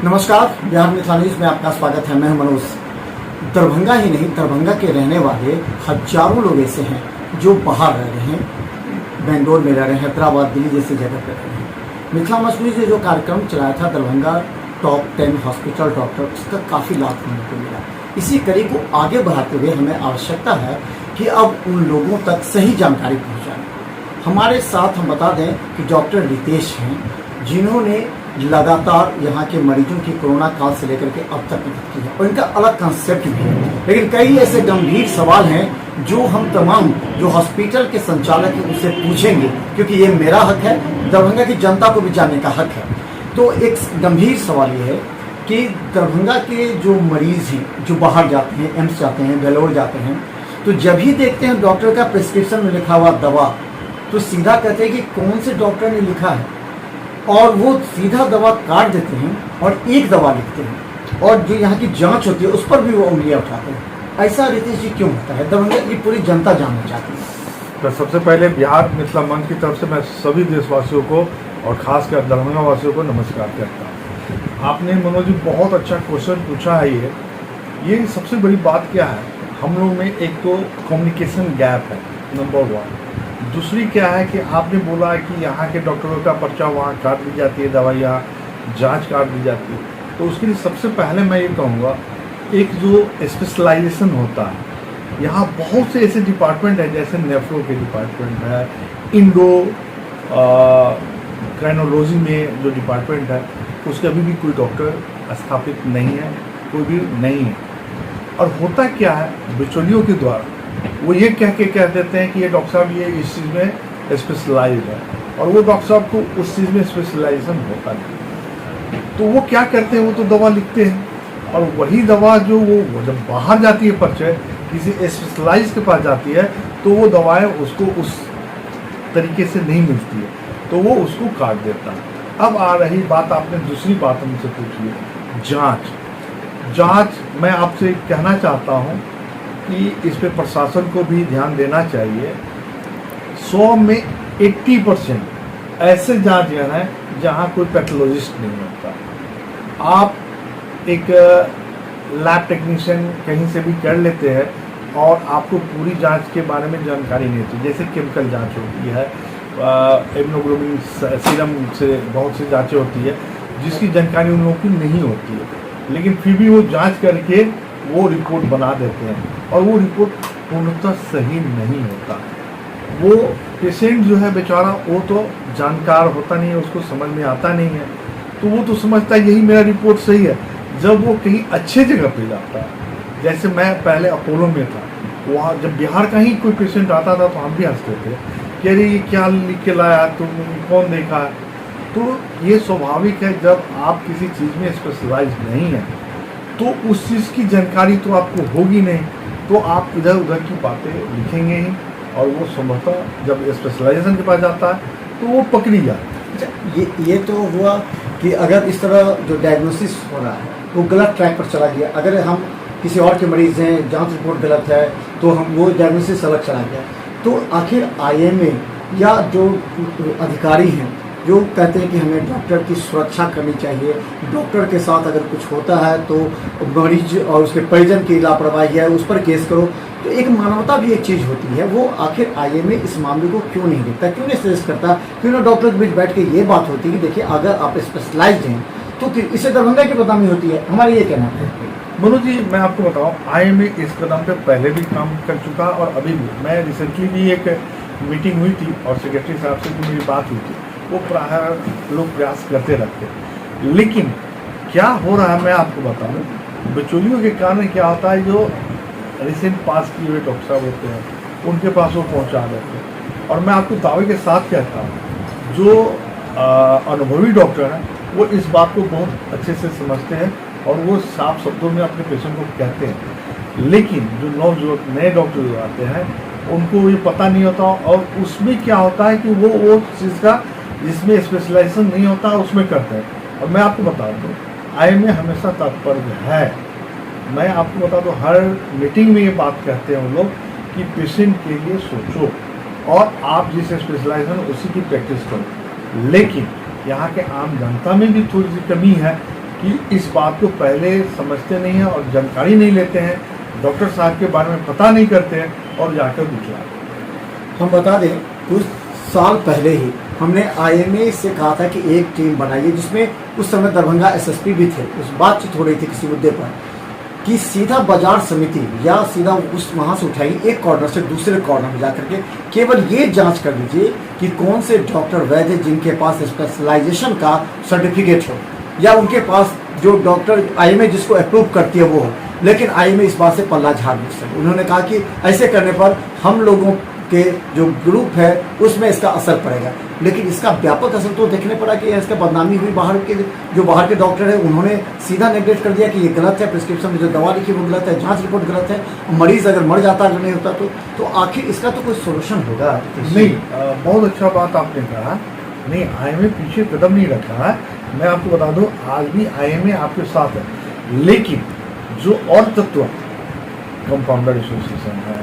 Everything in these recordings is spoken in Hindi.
नमस्कार, बिहार मिथिला न्यूज़ में आपका स्वागत है। मैं मनोज। दरभंगा ही नहीं, दरभंगा के रहने वाले हजारों लोग ऐसे हैं जो बाहर रह रहे हैं, बेंगलोर में रह रहे हैं, हैदराबाद, दिल्ली जैसी जगह पर रह रहे हैं। मिथिला न्यूज़ ने जो कार्यक्रम चलाया था दरभंगा टॉप 10 हॉस्पिटल डॉक्टर, उसका काफ़ी लाभ होने को मिला। इसी कड़ी को आगे बढ़ाते हुए हमें आवश्यकता है कि अब उन लोगों तक सही जानकारी पहुँचाएं। हमारे साथ हम बता दें कि डॉक्टर रितेश हैं, जिन्होंने लगातार यहाँ के मरीजों की कोरोना काल से लेकर के अब तक मदद की है, और इनका अलग कंसेप्ट भी है। लेकिन कई ऐसे गंभीर सवाल हैं जो हम तमाम जो हॉस्पिटल के संचालक हैं उनसे पूछेंगे, क्योंकि ये मेरा हक है, दरभंगा की जनता को भी जानने का हक है। तो एक गंभीर सवाल ये है कि दरभंगा के जो मरीज हैं जो बाहर जाते हैं, एम्स जाते हैं, बेलोर जाते हैं, तो जब ही देखते हैं डॉक्टर का प्रिस्क्रिप्शन में लिखा हुआ दवा, तो सीधा कहते हैं कि कौन से डॉक्टर ने लिखा है, और वो सीधा दवा काट देते हैं और एक दवा लिखते हैं, और जो यहाँ की जांच होती है उस पर भी वो उंगलियां उठाते हैं। ऐसा रितेश जी क्यों होता है? दरभंगा की पूरी जनता जानना चाहती है। तो सबसे पहले बिहार मिथिला मंच की तरफ से मैं सभी देशवासियों को और खासकर दरभंगा वासियों को नमस्कार करता हूँ। आपने मनोज जी बहुत अच्छा क्वेश्चन पूछा है। ये सबसे बड़ी बात क्या है, हम लोग में एक तो कम्युनिकेशन गैप है, नंबर 1। दूसरी क्या है कि आपने बोला कि यहाँ के डॉक्टरों का पर्चा वहाँ काट दी जाती है, दवाइयाँ जांच काट दी जाती है। तो उसके लिए सबसे पहले मैं ये कहूँगा, एक जो स्पेशलाइजेशन होता है, यहाँ बहुत से ऐसे डिपार्टमेंट हैं, जैसे नेफ्रो के डिपार्टमेंट है, इंडो क्राइनोलॉजी में जो डिपार्टमेंट है, उसके अभी भी कोई डॉक्टर स्थापित नहीं है, कोई भी नहीं है। और होता क्या है, बिचौलियों के द्वारा वो ये कह देते हैं कि ये डॉक्टर साहब ये इस चीज़ में स्पेशलाइज है, और वो डॉक्टर साहब को उस चीज़ में स्पेशलाइजेशन होता नहीं। तो वो क्या करते हैं, वो तो दवा लिखते हैं, और वही दवा जो वो जब बाहर जाती है पर्चे किसी स्पेशलाइज के पास जाती है, तो वो दवाएं उसको उस तरीके से नहीं मिलती है, तो वो उसको काट देता है। अब आ रही बात, आपने दूसरी बात हमसे पूछी है, जाँच। मैं आपसे कहना चाहता हूँ कि इस पे प्रशासन को भी ध्यान देना चाहिए। 100 में 80% ऐसे जांच हैं जहां कोई पैथोलॉजिस्ट नहीं होता। आप एक लैब टेक्नीशियन कहीं से भी कर लेते हैं और आपको पूरी जांच के बारे में जानकारी नहीं होती। जैसे केमिकल जांच होती है, हेमोग्लोबिन सीरम से बहुत सी जांचें होती है जिसकी जानकारी उन लोगों की नहीं होती है, लेकिन फिर भी वो जांच करके वो रिपोर्ट बना देते हैं, और वो रिपोर्ट पूर्णतः सही नहीं होता। वो पेशेंट जो है बेचारा, वो तो जानकार होता नहीं है, उसको समझ में आता नहीं है, तो वो तो समझता है यही मेरा रिपोर्ट सही है। जब वो कहीं अच्छे जगह पे जाता है, जैसे मैं पहले अपोलो में था, वहाँ जब बिहार का ही कोई पेशेंट आता था तो हम भी हंसते थे कि अरे ये क्या लिख के लाया, तुम कौन देखा है। तो ये स्वाभाविक है, जब आप किसी चीज़ में स्पेशलाइज नहीं है तो उस चीज़ की जानकारी तो आपको होगी नहीं, तो आप इधर उधर की बातें लिखेंगे ही, और वो संभवतः जब स्पेशलाइजेशन के पास जाता है तो वो पकड़ी जाती है। अच्छा, ये तो हुआ कि अगर इस तरह जो डायग्नोसिस हो रहा है वो गलत ट्रैक पर चला गया, अगर हम किसी और के मरीज हैं, जांच रिपोर्ट गलत है, तो हम वो डायग्नोसिस अलग चला गया, तो आखिर IMA या जो अधिकारी हैं जो कहते हैं कि हमें डॉक्टर की सुरक्षा करनी चाहिए, डॉक्टर के साथ अगर कुछ होता है तो मरीज और उसके परिजन की लापरवाही है उस पर केस करो, तो एक मानवता भी एक चीज़ होती है, वो आखिर IMA इस मामले को क्यों नहीं देखता, क्यों नहीं सजेस्ट करता, क्यों ना डॉक्टर के बीच बैठ के ये बात होती है कि देखिए अगर आप स्पेशलाइज्ड हैं तो इससे दरभंगा की बदनामी होती है। हमारा ये कहना है। मनोज जी, मैं आपको बताऊं, IMA इस कदम पे पहले भी काम कर चुका, और अभी भी। मैं रिसेंटली भी एक मीटिंग हुई थी और सेक्रेटरी साहब से भी मेरी बात हुई थी, वो प्राय लोग प्रयास करते रहते। लेकिन क्या हो रहा है मैं आपको बताऊं, बिचौलियों के कारण क्या होता है, जो रिसेंट पास किए हुए डॉक्टर साहब होते हैं उनके पास वो पहुंचा देते हैं। और मैं आपको दावे के साथ कहता हूं, जो अनुभवी डॉक्टर हैं वो इस बात को बहुत अच्छे से समझते हैं और वो साफ शब्दों में अपने पेशेंट को कहते हैं। लेकिन जो नए डॉक्टर जो आते हैं उनको ये पता नहीं होता, और उसमें क्या होता है कि वो चीज़ का जिसमें स्पेशलाइजेशन नहीं होता उसमें करते हैं। और मैं आपको बता दूँ, IMA हमेशा तात्पर्य है। मैं आपको बता दूँ, हर मीटिंग में ये बात कहते हैं उन लोग कि पेशेंट के लिए सोचो, और आप जिस स्पेशलाइजेशन उसी की प्रैक्टिस करो। लेकिन यहाँ के आम जनता में भी थोड़ी सी कमी है कि इस बात को पहले समझते नहीं हैं और जानकारी नहीं लेते हैं, डॉक्टर साहब के बारे में पता नहीं करते हैं और जाकर दूसरा। हम बता दें कुछ साल पहले ही हमने आईएमए से कहा था कि एक टीम बनाइए, जिसमें उस समय दरभंगा एसएसपी भी थे। उस बातचीत हो रही थी किसी मुद्दे पर कि सीधा बाजार समिति या सीधा उस वहाँ से उठाइए, एक कॉर्नर से दूसरे कॉर्नर में जाकर के केवल ये जांच कर लीजिए कि कौन से डॉक्टर वैद्य हैं जिनके पास स्पेशलाइजेशन का सर्टिफिकेट हो, या उनके पास जो डॉक्टर आईएमए जिसको अप्रूव करती है वो हो। लेकिन आईएमए इस बात से पल्ला झाड़ नहीं सकते। उन्होंने कहा कि ऐसे करने पर हम लोगों के जो ग्रुप है उसमें इसका असर पड़ेगा। लेकिन इसका व्यापक असर तो देखने पड़ा कि इसका बदनामी हुई। बाहर के डॉक्टर है उन्होंने सीधा नेगलेक्ट कर दिया कि ये गलत है, प्रिस्क्रिप्शन में जो दवा लिखी वो गलत है, जांच रिपोर्ट गलत है, मरीज अगर मर जाता अगर नहीं होता तो आखिर इसका तो कोई सोल्यूशन होगा नहीं। बहुत अच्छा बात आपने कहा। नहीं, आईएमए पीछे कदम नहीं रखा है। मैं आपको बता दूं, आज भी आईएमए आपके साथ है, लेकिन जो और तत्व कंपाउंडर एसोसिएशन है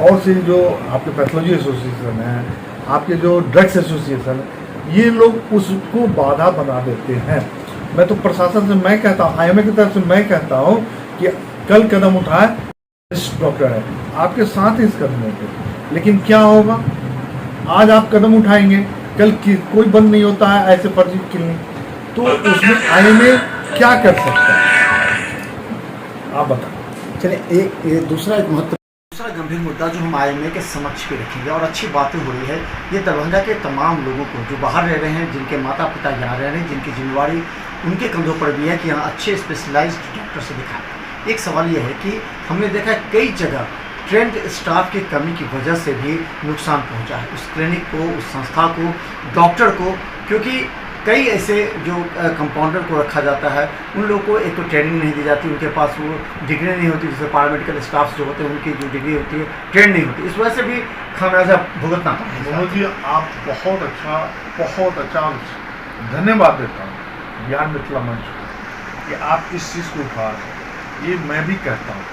और से जो आपके पैथोलॉजी एसोसिएशन है, आपके जो ड्रग्स एसोसिएशन, ये लोग उसको बाधा बना देते हैं। मैं तो प्रशासन से मैं कहता हूँ, आईएमए की तरफ से मैं कहता हूँ कि कल कदम उठाए, डॉक्टर है आपके साथ इस कदमों पे। लेकिन क्या होगा, आज आप कदम उठाएंगे, कल कोई बंद नहीं होता है ऐसे फर्जी क्लिनिक, तो उसमें आईएमए क्या कर सकता है, आप बताओ। चलिए एक दूसरा गंभीर मुद्दा जो हम आईएमए के समक्ष भी रखेंगे और अच्छी बातें हो रही है, ये दरभंगा के तमाम लोगों को जो बाहर रह रहे हैं, जिनके माता पिता यहाँ रह रहे हैं, जिनकी जिम्मेवारी उनके कंधों पर भी है कि यहाँ अच्छे स्पेशलाइज्ड डॉक्टर से दिखाएं। एक सवाल ये है कि हमने देखा है कई जगह ट्रेंड स्टाफ की कमी की वजह से भी नुकसान पहुँचा है उस क्लिनिक को, उस संस्था को, डॉक्टर को, क्योंकि कई ऐसे जो कंपाउंडर को रखा जाता है उन लोगों को एक तो ट्रेनिंग नहीं दी जाती, उनके पास वो डिग्री नहीं होती, जैसे पैरामेडिकल स्टाफ जो होते हैं उनकी जो डिग्री होती है ट्रेन नहीं होती, इस वजह से भी खामियाजा भुगतना पड़ता है। मनोज जी, आप बहुत अच्छा धन्यवाद देता हूँ ज्ञान मिथिला मंच को कि आप इस चीज़ को उठा रहे हैं। ये मैं भी कहता हूँ।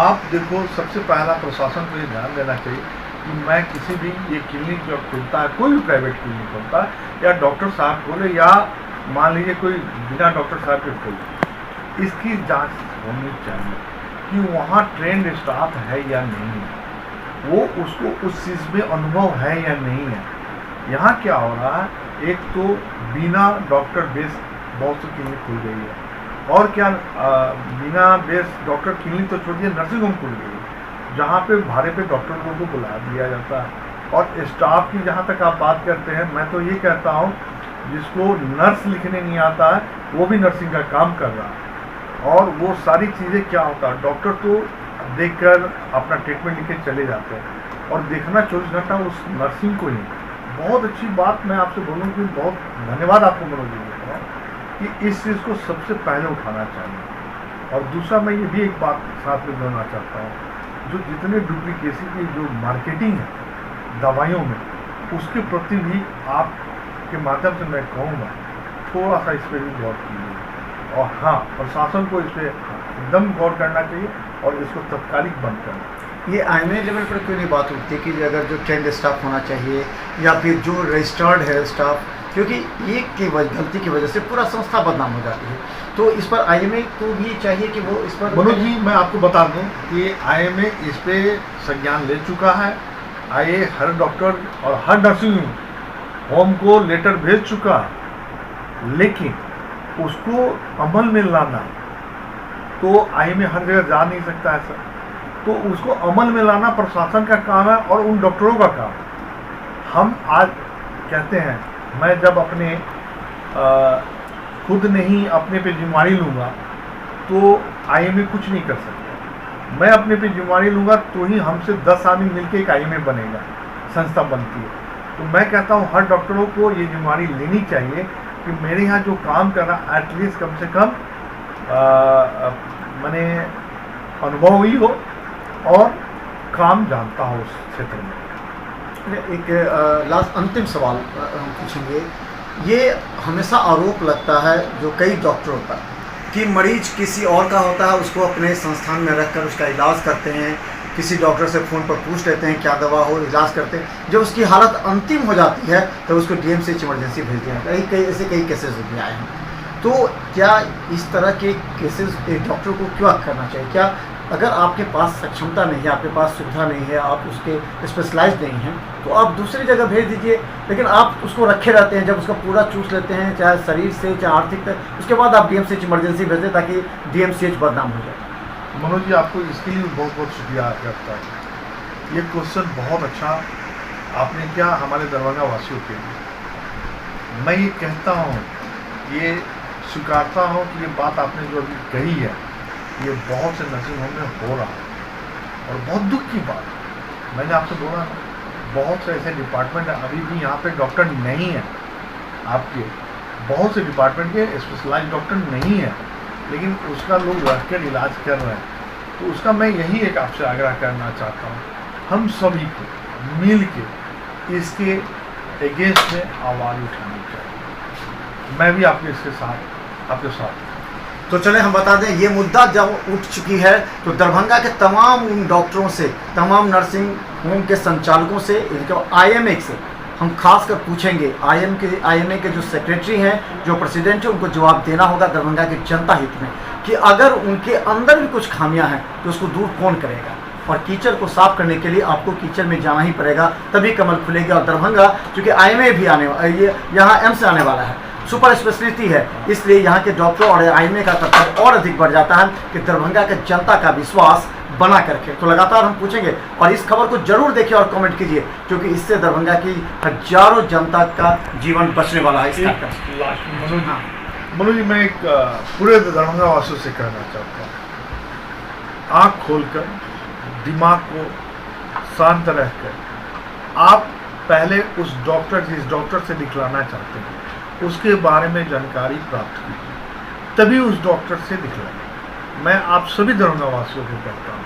आप देखो, सबसे पहला प्रशासन को ये ध्यान देना चाहिए कि मैं किसी भी ये क्लिनिक जब खुलता है, कोई भी प्राइवेट क्लिनिक खुलता है या डॉक्टर साहब खोले या मान लीजिए कोई बिना डॉक्टर साहब के खोले, इसकी जांच होनी चाहिए कि वहाँ ट्रेंड स्टाफ है या नहीं है, वो उसको उस चीज़ में अनुभव है या नहीं है। यहाँ क्या हो रहा है, एक तो बिना डॉक्टर बेस बहुत सी क्लिनिक खुल गई है, और क्या बिना बेस डॉक्टर क्लिनिक तो छोड़िए, नर्सिंग होम खुल गई है जहाँ पे भाड़े पे डॉक्टरों को बुला दिया जाता है। और स्टाफ की जहाँ तक आप बात करते हैं, मैं तो ये कहता हूँ जिसको नर्स लिखने नहीं आता है वो भी नर्सिंग का काम कर रहा है। और वो सारी चीज़ें क्या होता है, डॉक्टर तो देखकर अपना ट्रीटमेंट लिख के चले जाते हैं और देखना 24 घंटा उस नर्सिंग को ही। बहुत अच्छी बात मैं आपसे बोलूँ कि बहुत धन्यवाद आपको मनोज जी देता हूँ कि इस चीज़ को सबसे पहले उठाना चाहिए। और दूसरा मैं ये भी एक बात साथ में जोड़ना चाहता हूँ, जो जितने डुप्लीकेसी की जो मार्केटिंग है दवाइयों में, उसके प्रति भी आपके माध्यम से मैं कहूँगा थोड़ा सा इस पर भी गौर कीजिए। और हाँ, प्रशासन को इस पर एकदम गौर करना चाहिए और इसको तत्कालिक बंद करना। ये आईएमए लेवल पर क्यों नहीं बात उठती कि अगर जो ट्रेंड स्टाफ होना चाहिए या फिर जो रजिस्टर्ड है स्टाफ, क्योंकि एक की गलती की वजह से पूरा संस्था बदनाम हो जाती है, तो इस पर आईएमए को भी चाहिए कि वो इस पर। मनोज जी, मैं आपको बता दूं कि आईएमए इस पे संज्ञान ले चुका है। हर डॉक्टर और हर नर्सिंग होम को लेटर भेज चुका है, लेकिन उसको अमल में लाना तो आईएमए हर जगह जा नहीं सकता है सर, तो उसको अमल में लाना प्रशासन का काम है और उन डॉक्टरों का काम। हम आज कहते हैं, मैं जब अपने खुद नहीं अपने पे जिम्मेवारी लूँगा तो आईएमए कुछ नहीं कर सकता। मैं अपने पे जिम्मेवारी लूँगा तो ही हमसे 10 आदमी मिलकर एक आईएमए बनेगा, संस्था बनती है। तो मैं कहता हूँ हर डॉक्टरों को ये जिम्मेवारी लेनी चाहिए कि मेरे यहाँ जो काम कर रहा एटलीस्ट कम से कम मैंने अनुभव ही हो और काम जानता हो उस क्षेत्र में। एक लास्ट अंतिम सवाल हम पूछेंगे। ये हमेशा आरोप लगता है जो कई डॉक्टरों पर कि मरीज किसी और का होता है, उसको अपने संस्थान में रखकर उसका इलाज करते हैं, किसी डॉक्टर से फ़ोन पर पूछ लेते हैं क्या दवा हो, इलाज करते हैं। जब उसकी हालत अंतिम हो जाती है तो उसको डीएमसीएच इमरजेंसी भेज दिया। कई ऐसे कई केसेस भी आए हैं। तो क्या इस तरह के केसेस एक डॉक्टर को क्यों करना चाहिए? क्या अगर आपके पास सक्षमता नहीं है, आपके पास सुविधा नहीं है, आप उसके स्पेशलाइज नहीं हैं, तो आप दूसरी जगह भेज दीजिए। लेकिन आप उसको रखे रहते हैं, जब उसका पूरा चूस लेते हैं, चाहे शरीर से चाहे आर्थिक तक, उसके बाद आप DMCH इमरजेंसी भेज दें ताकि DMCH बदनाम हो जाए। मनोज जी, आपको इसके लिए बहुत बहुत शुक्रिया करता है। ये क्वेश्चन बहुत अच्छा आपने किया हमारे दरभंगा वासियों के लिए। मैं ये कहता हूँ, ये स्वीकारता हूँ कि ये बात आपने जो अभी कही है, ये बहुत से नर्सिंग होम में हो रहा है और बहुत दुख की बात है। मैंने आपसे बोला ना, बहुत से ऐसे डिपार्टमेंट है अभी भी यहाँ पे डॉक्टर नहीं है, आपके बहुत से डिपार्टमेंट के स्पेशलाइज डॉक्टर नहीं है, लेकिन उसका लोग रख कर इलाज कर रहे हैं। तो उसका मैं यही एक आपसे आग्रह करना चाहता हूँ, हम सभी को मिल के इसके अगेंस्ट में आवाज़ उठानी चाहिए। मैं भी आपके साथ हूँ। तो चले हम बता दें, ये मुद्दा जब उठ चुकी है तो दरभंगा के तमाम उन डॉक्टरों से, तमाम नर्सिंग होम के संचालकों से, इनके IMA से हम खास कर पूछेंगे। IMA के जो सेक्रेटरी हैं, जो प्रेसिडेंट है, उनको जवाब देना होगा दरभंगा की जनता हित में कि अगर उनके अंदर भी कुछ खामियां हैं तो उसको दूर कौन करेगा। और कीचड़ को साफ करने के लिए आपको कीचड़ में जाना ही पड़ेगा, तभी कमल खुलेगी। और दरभंगा चूँकि IMA भी यहाँ एम्स आने वाला है, सुपर स्पेशलिटी है, इसलिए यहाँ के डॉक्टर और IMA का कर्तव्य और अधिक बढ़ जाता है कि दरभंगा के जनता का विश्वास बना करके। तो लगातार हम पूछेंगे और इस खबर को जरूर देखिए और कमेंट कीजिए, क्योंकि इससे दरभंगा की हजारों जनता का जीवन बचने वाला है। मनोज जी, मैं एक पूरे दरभंगा वासियों से कहना चाहता हूँ, आँख खोलकर, दिमाग को शांत रखकर, आप पहले उस डॉक्टर जिस डॉक्टर से दिखलाना चाहते हैं उसके बारे में जानकारी प्राप्त कीजिए, तभी उस डॉक्टर से दिखलाएं। मैं आप सभी दरभंगा वासियों को कहता हूँ।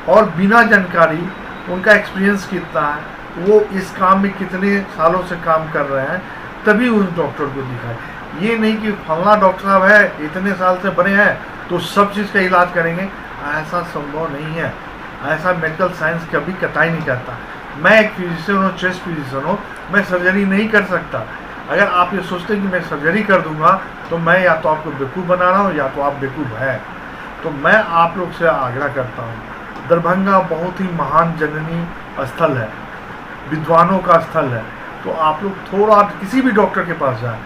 और बिना जानकारी, उनका एक्सपीरियंस कितना है, वो इस काम में कितने सालों से काम कर रहे हैं, तभी उस डॉक्टर को दिखाएं। ये नहीं कि फलना डॉक्टर साहब है, इतने साल से बने हैं तो सब चीज़ का इलाज करेंगे, ऐसा संभव नहीं है। ऐसा मेडिकल साइंस कभी कतई नहीं करता। मैं एक फिजिशियन हूँ, चेस्ट फिजिशियन हूँ, मैं सर्जरी नहीं कर सकता। अगर आप ये सोचते हैं कि मैं सर्जरी कर दूंगा तो मैं या तो आपको बेवकूफ़ बना रहा हूँ या तो आप बेवकूफ़ है। तो मैं आप लोग से आग्रह करता हूँ, दरभंगा बहुत ही महान जननी स्थल है, विद्वानों का स्थल है, तो आप लोग थोड़ा किसी भी डॉक्टर के पास जाएं,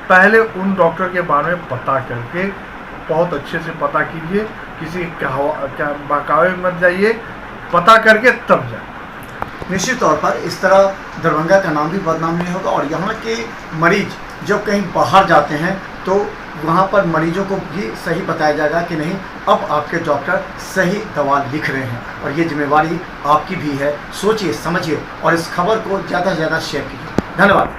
पहले उन डॉक्टर के बारे में पता करके बहुत अच्छे से पता कीजिए, किसी बहकावे में मत जाइए, पता करके तब जाए। निश्चित तौर पर इस तरह दरभंगा का नाम भी बदनाम नहीं होगा और यहाँ के मरीज जब कहीं बाहर जाते हैं तो वहाँ पर मरीजों को भी सही बताया जाएगा कि नहीं, अब आपके डॉक्टर सही दवा लिख रहे हैं। और ये जिम्मेवारी आपकी भी है। सोचिए, समझिए और इस खबर को ज़्यादा से ज़्यादा शेयर कीजिए। धन्यवाद।